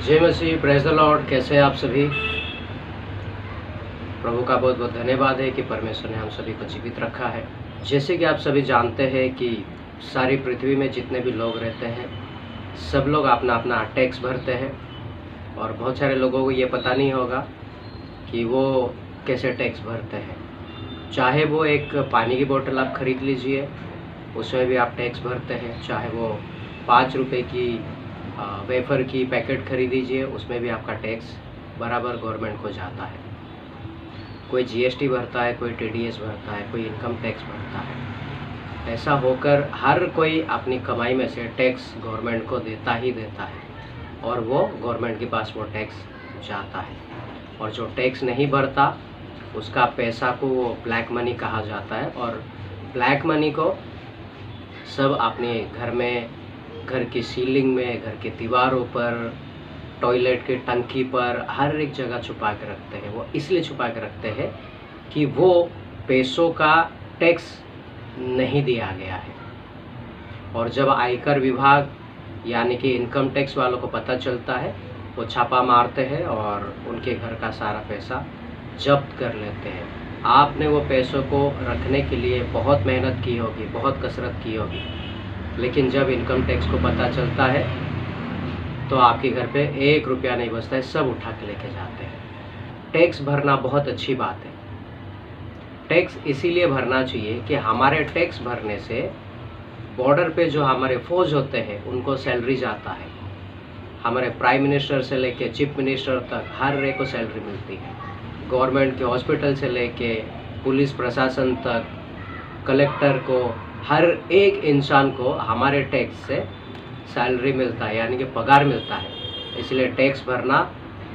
जय मसीह, praise the Lord. कैसे हैं आप सभी? प्रभु का बहुत बहुत धन्यवाद है कि परमेश्वर ने हम सभी को जीवित रखा है। जैसे कि आप सभी जानते हैं कि सारी पृथ्वी में जितने भी लोग रहते हैं सब लोग अपना अपना टैक्स भरते हैं, और बहुत सारे लोगों को ये पता नहीं होगा कि वो कैसे टैक्स भरते हैं। चाहे वो एक पानी की बोतल आप खरीद लीजिए, उसमें भी आप टैक्स भरते हैं। चाहे वो 5 रुपये की वेफर की पैकेट खरीदीजिए, उसमें भी आपका टैक्स बराबर गवर्नमेंट को जाता है। कोई जीएसटी भरता है, कोई टीडीएस भरता है, कोई इनकम टैक्स भरता है। ऐसा होकर हर कोई अपनी कमाई में से टैक्स गवर्नमेंट को देता ही देता है, और वो गवर्नमेंट के पास वो टैक्स जाता है। और जो टैक्स नहीं भरता उसका पैसा को वो ब्लैक मनी कहा जाता है, और ब्लैक मनी को सब अपने घर में, घर की सीलिंग में, घर की दीवारों पर, टॉयलेट की टंकी पर, हर एक जगह छुपा के रखते हैं। वो इसलिए छुपा के रखते हैं कि वो पैसों का टैक्स नहीं दिया गया है। और जब आयकर विभाग यानी कि इनकम टैक्स वालों को पता चलता है, वो छापा मारते हैं और उनके घर का सारा पैसा जब्त कर लेते हैं। आपने वो पैसों को रखने के लिए बहुत मेहनत की होगी, बहुत कसरत की होगी, लेकिन जब इनकम टैक्स को पता चलता है तो आपके घर पे 1 रुपया नहीं बचता है, सब उठा के लेके जाते हैं। टैक्स भरना बहुत अच्छी बात है। टैक्स इसीलिए भरना चाहिए कि हमारे टैक्स भरने से बॉर्डर पे जो हमारे फौज होते हैं उनको सैलरी जाता है। हमारे प्राइम मिनिस्टर से लेके चीफ मिनिस्टर तक हर एक को सैलरी मिलती है। गवर्नमेंट के हॉस्पिटल से लेके पुलिस प्रशासन तक, कलेक्टर को, हर एक इंसान को हमारे टैक्स से सैलरी मिलता है, यानी कि पगार मिलता है। इसलिए टैक्स भरना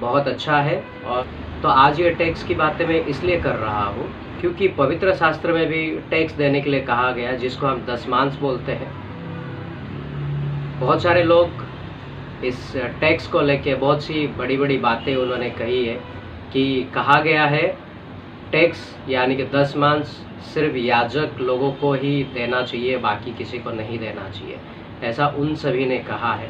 बहुत अच्छा है। और तो आज ये टैक्स की बातें मैं इसलिए कर रहा हूँ क्योंकि पवित्र शास्त्र में भी टैक्स देने के लिए कहा गया, जिसको हम दशमांश बोलते हैं। बहुत सारे लोग इस टैक्स को लेके बहुत सी बड़ी बड़ी बातें उन्होंने कही है कि कहा गया है टैक्स यानी कि दशमांश सिर्फ याजक लोगों को ही देना चाहिए, बाकी किसी को नहीं देना चाहिए, ऐसा उन सभी ने कहा है।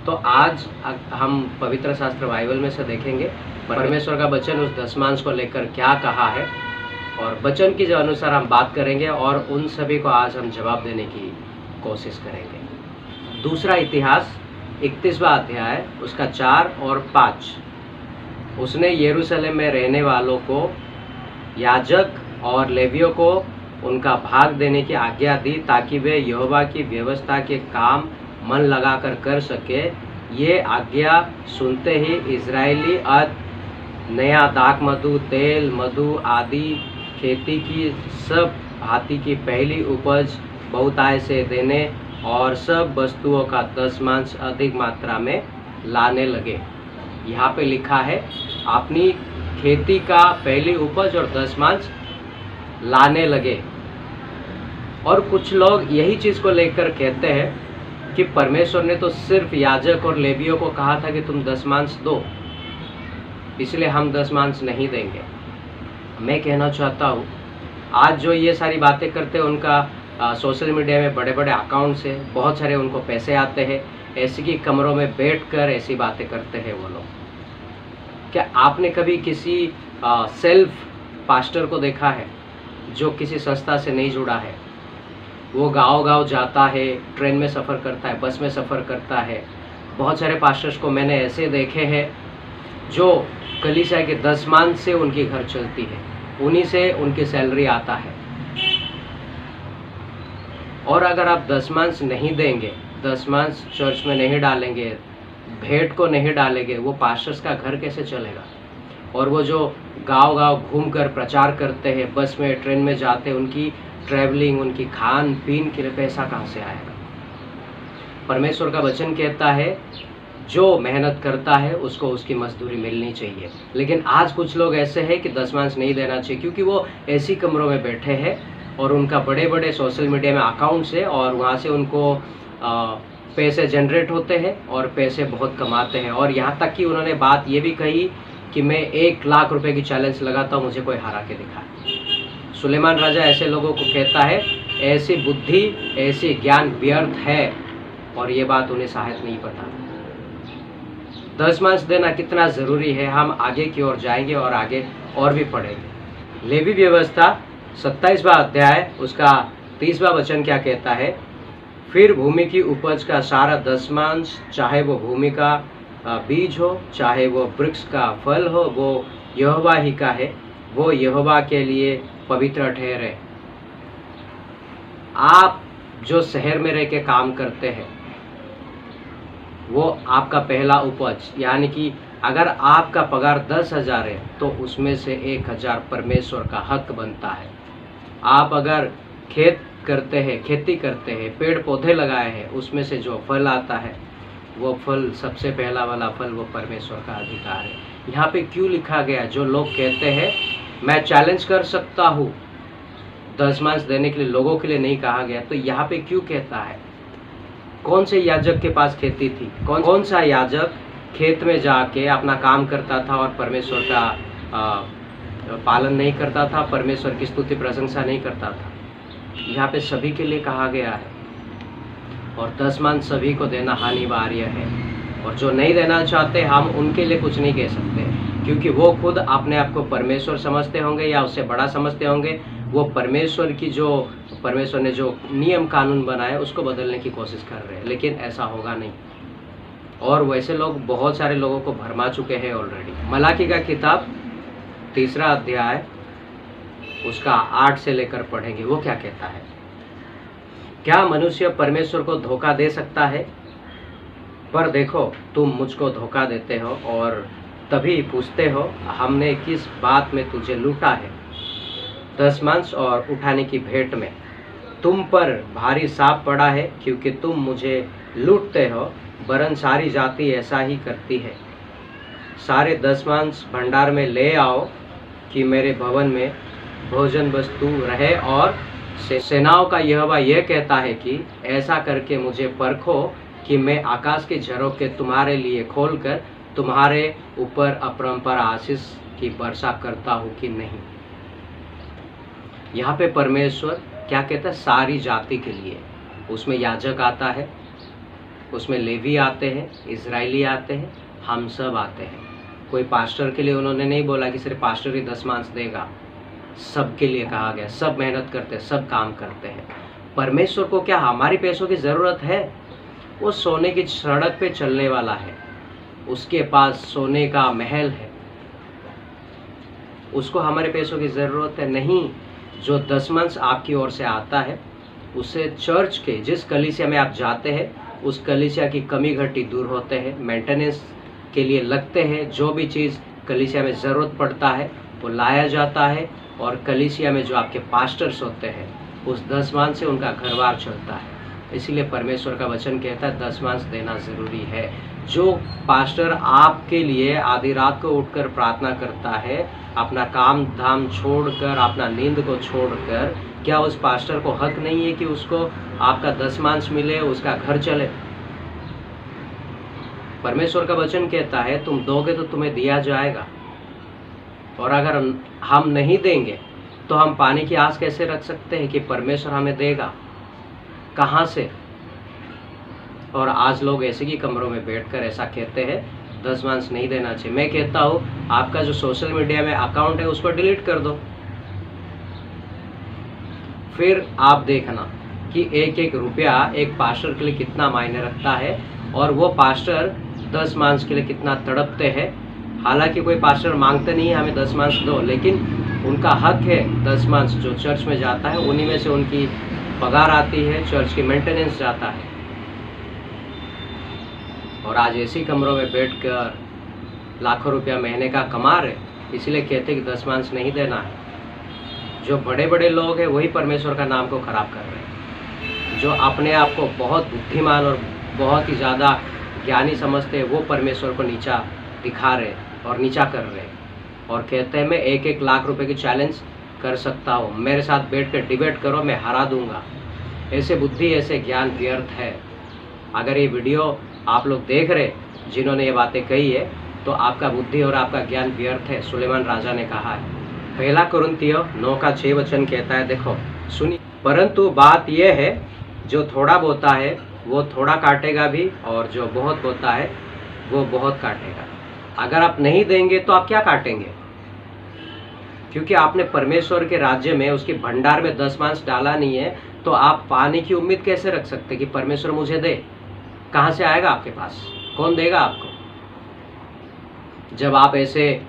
तो आज हम पवित्र शास्त्र बाइबल में से देखेंगे परमेश्वर का वचन उस दशमांश को लेकर क्या कहा है, और वचन के जो अनुसार हम बात करेंगे और उन सभी को आज हम जवाब देने की कोशिश करेंगे। दूसरा इतिहास 31वां अध्याय उसका 4 और 5। उसने यरूशलेम में रहने वालों को, याजक और लेवियों को उनका भाग देने की आज्ञा दी ताकि वे यहोवा की व्यवस्था के काम मन लगाकर कर सके। ये आज्ञा सुनते ही इजरायली नया दाख मधु, तेल, मधु आदि खेती की सब भांति की पहली उपज बहुतायत से देने और सब वस्तुओं का दशमांश अधिक मात्रा में लाने लगे। यहाँ पे लिखा है अपनी खेती का पहली उपज और दशमांश लाने लगे। और कुछ लोग यही चीज़ को लेकर कहते हैं कि परमेश्वर ने तो सिर्फ याजक और लेवियों को कहा था कि तुम दशमांश दो, इसलिए हम दशमांश नहीं देंगे। मैं कहना चाहता हूँ आज जो ये सारी बातें करते हैं उनका सोशल मीडिया में बड़े बड़े अकाउंट्स है, बहुत सारे उनको पैसे आते हैं, ऐसे की कमरों में बैठकर ऐसी बातें करते हैं वो लोग। क्या आपने कभी किसी सेल्फ पास्टर को देखा है जो किसी संस्था से नहीं जुड़ा है? वो गांव-गांव जाता है, ट्रेन में सफ़र करता है, बस में सफ़र करता है। बहुत सारे पास्टर्स को मैंने ऐसे देखे हैं जो कलीसिया के दशमांश से उनकी घर चलती है, उन्हीं से उनकी सैलरी आता है। और अगर आप दशमांश नहीं देंगे, दशमांश चर्च में नहीं डालेंगे, भेंट को नहीं डालेंगे, वो पास्टर्स का घर कैसे चलेगा? और वो जो गांव-गांव घूमकर प्रचार करते हैं, बस में, ट्रेन में जाते हैं, उनकी ट्रैवलिंग, उनकी खान पीन के लिए पैसा कहाँ से आएगा? परमेश्वर का वचन कहता है जो मेहनत करता है उसको उसकी मजदूरी मिलनी चाहिए। लेकिन आज कुछ लोग ऐसे हैं कि दशमांश नहीं देना चाहिए क्योंकि वो ऐसी कमरों में बैठे हैं और उनका बड़े बड़े सोशल मीडिया में अकाउंट्स है और वहाँ से उनको पैसे जनरेट होते हैं और पैसे बहुत कमाते हैं। और यहाँ तक कि उन्होंने बात ये भी कही कि मैं 1 लाख रुपए की चैलेंज लगाता हूँ, मुझे कोई हरा के दिखाए। सुलेमान राजा ऐसे लोगों को कहता है ऐसी बुद्धि, ऐसी ज्ञान व्यर्थ है, और ये बात उन्हें शायद नहीं पता। दशमांश देना कितना ज़रूरी है, हम आगे की ओर जाएंगे और आगे और भी पढ़ेंगे। लेवी व्यवस्था 27वां अध्याय उसका 30वां वचन क्या कहता है? फिर भूमि की उपज का सारा दशमांश, चाहे वो भूमि का बीज हो, चाहे वो वृक्ष का फल हो, वो यहोवा ही का है, वो यहोवा के लिए पवित्र ठहरे। आप जो शहर में रह के काम करते हैं, वो आपका पहला उपज, यानी कि अगर आपका पगार 10,000 है तो उसमें से 1,000 परमेश्वर का हक बनता है। आप अगर खेती करते हैं, पेड़ पौधे लगाए हैं, उसमें से जो फल आता है वो फल, सबसे पहला वाला फल, वो परमेश्वर का अधिकार है। यहाँ पे क्यों लिखा गया? जो लोग कहते हैं मैं चैलेंज कर सकता हूँ, दशमांश देने के लिए लोगों के लिए नहीं कहा गया, तो यहाँ पे क्यों कहता है? कौन से याजक के पास खेती थी? कौन सा याजक खेत में जाके अपना काम करता था और परमेश्वर का पालन नहीं करता था, परमेश्वर की स्तुति प्रशंसा नहीं करता था? यहाँ पे सभी के लिए कहा गया है, और दशमांश सभी को देना अनिवार्य है। और जो नहीं देना चाहते, हम उनके लिए कुछ नहीं कह सकते, क्योंकि वो खुद अपने आप को परमेश्वर समझते होंगे या उससे बड़ा समझते होंगे। वो परमेश्वर ने जो नियम कानून बनाए उसको बदलने की कोशिश कर रहे हैं, लेकिन ऐसा होगा नहीं। और वैसे लोग बहुत सारे लोगों को भरमा चुके हैं ऑलरेडी। मलाकी का किताब 3 अध्याय उसका 8 से लेकर पढ़ेंगे। वो क्या कहता है? क्या मनुष्य परमेश्वर को धोखा दे सकता है? पर देखो, तुम मुझको धोखा देते हो और तभी पूछते हो, हमने किस बात में तुझे लूटा है? दशमांश और उठाने की भेंट में तुम पर भारी साप पड़ा है, क्योंकि तुम मुझे लूटते हो, वरन सारी जाति ऐसा ही करती है। सारे दशमांश भंडार में ले आओ, कि मेरे भवन में भोजन वस्तु रहे। और सेनाओं का यहोवा यह कहता है कि ऐसा करके मुझे परखो कि मैं आकाश के झरोखे तुम्हारे लिए खोलकर तुम्हारे ऊपर अपरंपार आशीष की वर्षा करता हूँ कि नहीं। यहाँ पे परमेश्वर क्या कहता है? सारी जाति के लिए। उसमें याजक आता है, उसमें लेवी आते हैं, इजरायली आते हैं, हम सब आते हैं। कोई पास्टर के लिए उन्होंने नहीं बोला कि सिर्फ पास्टर ही दशमांश देगा, सबके लिए कहा गया। सब मेहनत करते हैं, सब काम करते हैं। परमेश्वर को क्या हमारी पैसों की ज़रूरत है? वो सोने की सड़क पे चलने वाला है, उसके पास सोने का महल है, उसको हमारे पैसों की ज़रूरत है नहीं। जो दशमांश आपकी ओर से आता है, उससे चर्च के जिस कलीसिया में आप जाते हैं, उस कलीसिया की कमी घटी दूर होते हैं, मेंटेनेंस के लिए लगते हैं। जो भी चीज़ कलीसिया में ज़रूरत पड़ता है वो लाया जाता है, और कलीसिया में जो आपके पास्टर्स होते हैं, उस दशमांश से उनका घरबार चलता है। इसीलिए परमेश्वर का वचन कहता है दशमांश देना ज़रूरी है। जो पास्टर आपके लिए आधी रात को उठकर प्रार्थना करता है, अपना काम धाम छोड़कर, अपना नींद को छोड़कर, क्या उस पास्टर को हक नहीं है कि उसको आपका दशमांश मिले, उसका घर चले? परमेश्वर का वचन कहता है तुम दोगे तो तुम्हें दिया जाएगा, और अगर हम नहीं देंगे तो हम पानी की आस कैसे रख सकते हैं कि परमेश्वर हमें देगा? कहाँ से? और आज लोग ऐसे ही कमरों में बैठकर ऐसा कहते हैं दशमांश नहीं देना चाहिए। मैं कहता हूँ आपका जो सोशल मीडिया में अकाउंट है उसको डिलीट कर दो, फिर आप देखना कि एक एक रुपया एक पास्टर के लिए कितना मायने रखता है, और वो पास्टर दशमांश के लिए कितना तड़पते हैं। हालांकि कोई पास्टर मांगते नहीं है हमें दशमांश दो, लेकिन उनका हक है दशमांश जो चर्च में जाता है, उन्हीं में से उनकी पगार आती है, चर्च की मेंटेनेंस जाता है। और आज ऐसी कमरों में बैठकर लाखों रुपया महीने का कमा रहे, इसलिए कहते हैं कि दशमांश नहीं देना है। जो बड़े बड़े लोग हैं वही परमेश्वर का नाम को खराब कर रहे हैं। जो अपने आप को बहुत बुद्धिमान और बहुत ही ज़्यादा ज्ञानी समझते हैं, वो परमेश्वर को नीचा दिखा रहे और नीचा कर रहे हैं, और कहते हैं मैं 1-1 लाख रुपए की चैलेंज कर सकता हूँ, मेरे साथ बैठ कर डिबेट करो, मैं हरा दूंगा। ऐसे बुद्धि, ऐसे ज्ञान व्यर्थ है। अगर ये वीडियो आप लोग देख रहे जिन्होंने ये बातें कही है, तो आपका बुद्धि और आपका ज्ञान व्यर्थ है। सुलेमान राजा ने कहा है। 1 कुरिन्थियों 9:6 वचन कहता है, देखो सुनिए, परंतु बात यह है जो थोड़ा बोता है वो थोड़ा काटेगा भी, और जो बहुत बोता है वो बहुत काटेगा। अगर आप नहीं देंगे तो आप क्या काटेंगे? क्योंकि आपने परमेश्वर के राज्य में, उसके भंडार में दशमांश डाला नहीं है, तो आप पाने की उम्मीद कैसे रख सकते कि परमेश्वर मुझे दे? कहाँ से आएगा आपके पास? कौन देगा आपको? जब आप ऐसे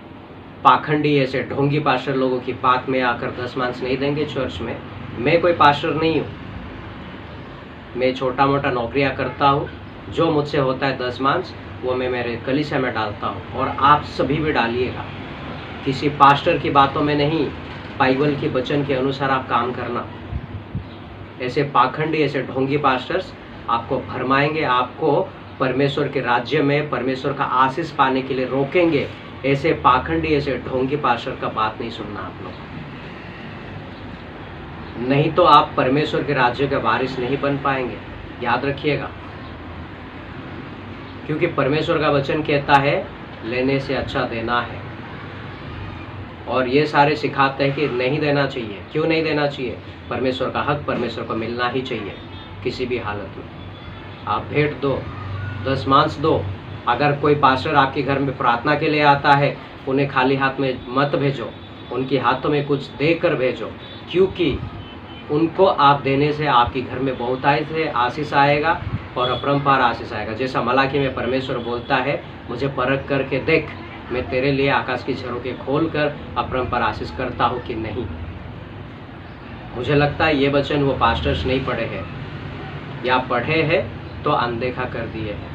पाखंडी, ऐसे ढोंगी पास्टर लोगों की बात में आकर दशमांश नहीं देंगे चर्च में। मैं कोई पास्टर नहीं हूँ, मैं छोटा मोटा नौकरियाँ करता हूँ। जो मुझसे होता है दशमांश वो मैं मेरे कलीसिया में डालता हूँ, और आप सभी भी डालिएगा। किसी पास्टर की बातों में नहीं, बाइबल के वचन के अनुसार आप काम करना। ऐसे पाखंडी, ऐसे ढोंगी पास्टर्स आपको भरमाएंगे, आपको परमेश्वर के राज्य में परमेश्वर का आशीष पाने के लिए रोकेंगे। ऐसे पाखंडी, ऐसे ढोंगी पास्टर का बात नहीं सुनना आप लोग, नहीं तो आप परमेश्वर के राज्य का वारिस नहीं बन पाएंगे, याद रखिएगा। क्योंकि परमेश्वर का वचन कहता है लेने से अच्छा देना है, और ये सारे सिखाते हैं कि नहीं देना चाहिए। क्यों नहीं देना चाहिए? परमेश्वर का हक परमेश्वर को मिलना ही चाहिए किसी भी हालत में। आप भेंट दो, दशमांश दो। अगर कोई पास्टर आपके घर में प्रार्थना के लिए आता है, उन्हें खाली हाथ में मत भेजो, उनके हाथों में कुछ देकर भेजो, क्योंकि उनको आप देने से आपके घर में बहुतायत से आशीष आएगा और अपरंपार आशीष आएगा। जैसा मलाकी में परमेश्वर बोलता है, मुझे परख करके देख, मैं तेरे लिए आकाश की झरोखे खोल कर अपरंपार आशीष करता हूँ कि नहीं। मुझे लगता है ये वचन वो पास्टर्स नहीं पढ़े हैं, या पढ़े हैं तो अनदेखा कर दिए हैं।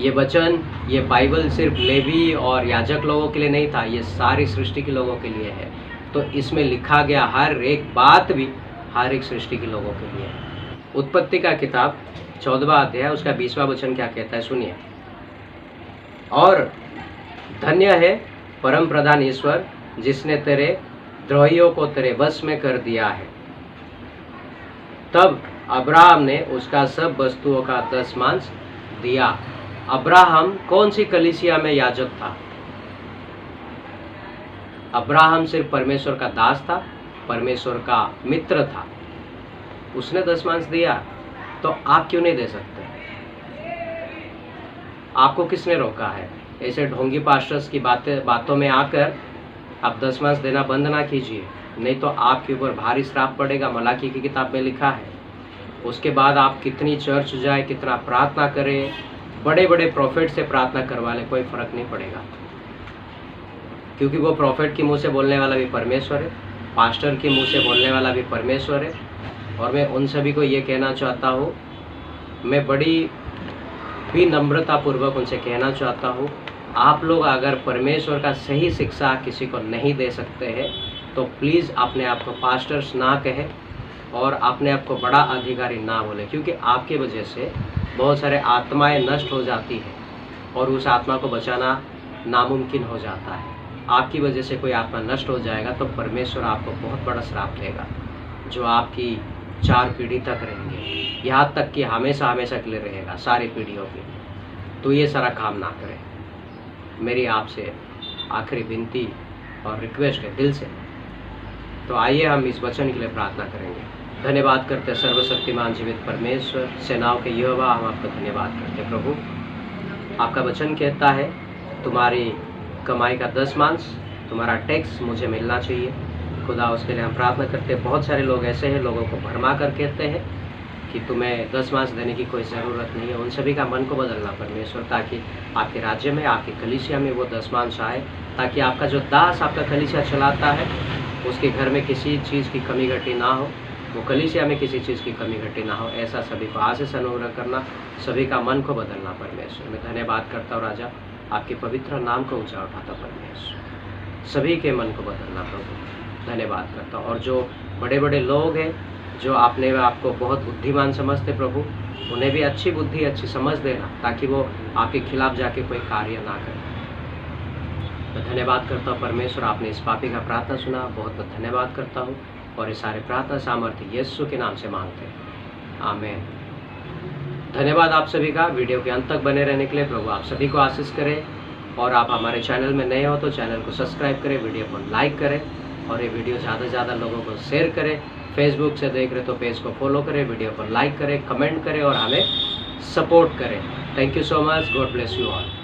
ये वचन, ये बाइबल सिर्फ लेवी और याजक लोगों के लिए नहीं था, ये सारी सृष्टि के लोगों के लिए है। तो इसमें लिखा गया हर एक बात भी हर एक सृष्टि के लोगों के लिए है। उत्पत्ति का किताब 14वां अध्याय उसका 20वां वचन क्या कहता है, सुनिए। और धन्य है परम प्रधान ईश्वर, जिसने तेरे द्रोहियों को तेरे वश में कर दिया है। तब अब्राहम ने उसका सब वस्तुओं का दशमांश दिया। अब्राहम कौन सी कलीसिया में याजक था? अब्राहम सिर्फ परमेश्वर का दास था, परमेश्वर का मित्र था, उसने दशमांश दिया। तो आप क्यों नहीं दे सकते? आपको किसने रोका है? ऐसे ढोंगी पास्टर्स की बातों में आकर आप दशमांश देना बंद ना कीजिए, नहीं तो आपके ऊपर भारी श्राप पड़ेगा। मलाकी की किताब में लिखा है। उसके बाद आप कितनी चर्च जाए, कितना प्रार्थना करें, बड़े बड़े प्रॉफिट से प्रार्थना करवा लें, कोई फर्क नहीं पड़ेगा, क्योंकि वो प्रॉफिट के मुंह से बोलने वाला भी परमेश्वर है, पास्टर के मुंह से बोलने वाला भी परमेश्वर है। और मैं उन सभी को ये कहना चाहता हूँ, मैं बड़ी भी नम्रतापूर्वक उनसे कहना चाहता हूँ, आप लोग अगर परमेश्वर का सही शिक्षा किसी को नहीं दे सकते हैं तो प्लीज़ अपने आप को पास्टर्स ना कहें और अपने आप को बड़ा अधिकारी ना बोले, क्योंकि आपके वजह से बहुत सारे आत्माएं नष्ट हो जाती हैं और उस आत्मा को बचाना नामुमकिन हो जाता है। आपकी वजह से कोई आत्मा नष्ट हो जाएगा तो परमेश्वर आपको बहुत बड़ा श्राप देगा, जो आपकी 4 पीढ़ी तक रहेंगे, यहाँ तक कि हमेशा हमेशा के लिए रहेगा, सारी पीढ़ियों के। तो ये सारा काम ना करें। मेरी आपसे आखिरी विनती और रिक्वेस्ट है दिल से। तो आइए हम इस वचन के लिए प्रार्थना करेंगे। धन्यवाद करते सर्वशक्तिमान जीवित परमेश्वर, सेनाओं के यहोवा, हम आपका धन्यवाद करते प्रभु। आपका वचन कहता है तुम्हारी कमाई का दशमांश, तुम्हारा टैक्स मुझे मिलना चाहिए। खुदा उसके लिए हम प्रार्थना करते हैं। बहुत सारे लोग ऐसे हैं, लोगों को भरमा कर कहते हैं कि तुम्हें दशमांश देने की कोई ज़रूरत नहीं है। उन सभी का मन को बदलना परमेश्वर, ताकि आपके राज्य में, आपकी कलीसिया में वो दशमांश आए, ताकि आपका जो दास आपका कलीसिया चलाता है उसके घर में किसी चीज़ की कमी घटी ना हो, वो कलीसिया में किसी चीज़ की कमी घटी ना हो। ऐसा सभी को आशीष अनुग्रह करना, सभी का मन को बदलना परमेश्वर। मैं धन्यवाद करता हूँ राजा, आपके पवित्र नाम को ऊँचा उठाता परमेश्वर, सभी के मन को बदलना प्रभु। धन्यवाद करता हूँ। और जो बड़े बड़े लोग हैं जो आपने आपको बहुत बुद्धिमान समझते प्रभु, उन्हें भी अच्छी बुद्धि, अच्छी समझ देना, ताकि वो आपके खिलाफ जाके कोई कार्य ना करें। मैं धन्यवाद करता हूँ परमेश्वर, आपने इस पापी का प्रार्थना सुना, बहुत बहुत धन्यवाद करता हूँ। और ये सारे प्रार्थना सामर्थ्य यीशु के नाम से मांगते हैं, आमीन। धन्यवाद आप सभी का वीडियो के अंत तक बने रहने के लिए। प्रभु आप सभी को आशीष करें। और आप हमारे चैनल में नए हो तो चैनल को सब्सक्राइब करें, वीडियो को लाइक करें और ये वीडियो ज़्यादा से ज़्यादा लोगों को शेयर करें। फेसबुक से देख रहे तो पेज को फॉलो करें, वीडियो को लाइक करें, कमेंट करें और हमें सपोर्ट करें। Thank you so much, God bless you all.